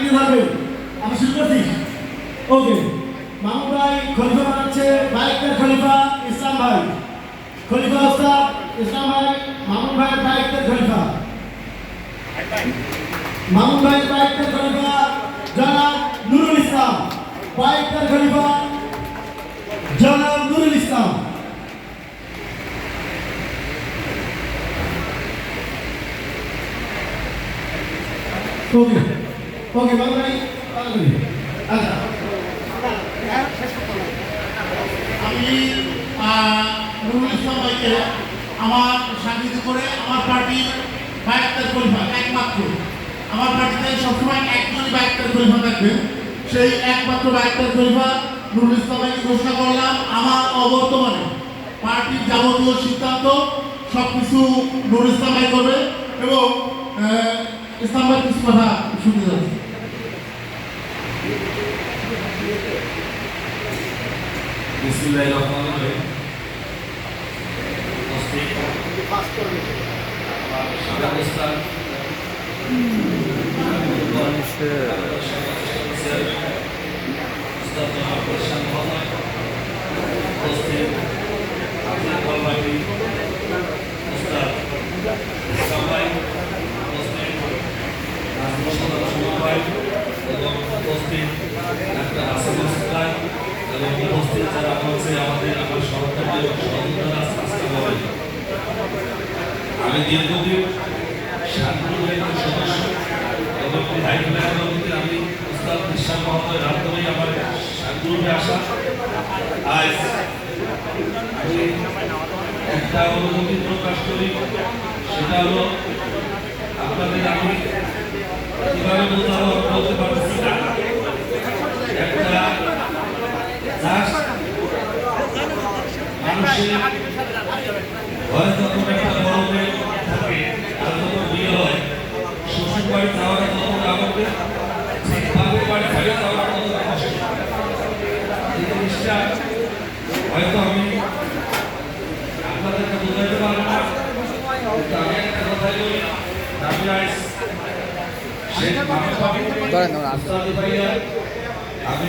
দিকে থাকবে। আমি শুরু করছি। ওকে, মামুন ভাই খলিফা বানাচ্ছে, বাইকটার খলিফা ইসলাম ভাই, খলিফা ওস্তাদ ইসলাম ভাই, মামুন ভাইয়ের বাইকটার খলিফা, মামুন ভাইয়ের বাইকটার খলিফা জনাব নুরুল ইসলাম, বাইকটার খলিফা জনাব নুরুল ইসলাম। ওকে ওকে মামুন ভাই, আচ্ছা আমি নুরুল ইসলাম ভাইকে আমার সান্নিধ্য করে আমার পার্টির বাইকটার খলিফা একমাত্র, আমার পার্টিতে সবসময় একজনই বাইকটার খলিফা থাকবে, সেই একমাত্র বাইকটার খলিফা নুরুল ইসলাম ভাইকে ঘোষণা করলাম। আমার অবর্তমানে পার্টির যাবতীয় সিদ্ধান্ত সবকিছু নুরুল ইসলাম ভাই করবে এবং ইসলাম ভাই কিছু কথা শুনতে যাচ্ছে। বিসমিল্লাহিররহমানিররহিম। আমি দীর্ঘদিন শান্তির সদস্য এবং আমি উস্তাদ বিশ্বাস মহোদয়ের মাধ্যমেই আমার শান্তিরূপে আসা। আজ আমি একটা অনুভূতি প্রকাশ করি, সেটা হলো আপনাদের আমি কিভাবে বলতে পারছি না, একটা মানুষের হয়তো কোনো একটা বড় মেয়ে থাকে, আর যখন বিয়ে হয় শ্বশুর বাড়ি যাওয়াটা যখন আমাকে বাবুর বাড়ি ফেলে যাওয়াটা তত কষ্ট। এই জিনিসটা হয়তো আমি আপনাদেরকে বোঝাইতে পারবো না, কিন্তু আমি একটা কথাই বলি, আমি আজ শেখ মাহমুদ আমি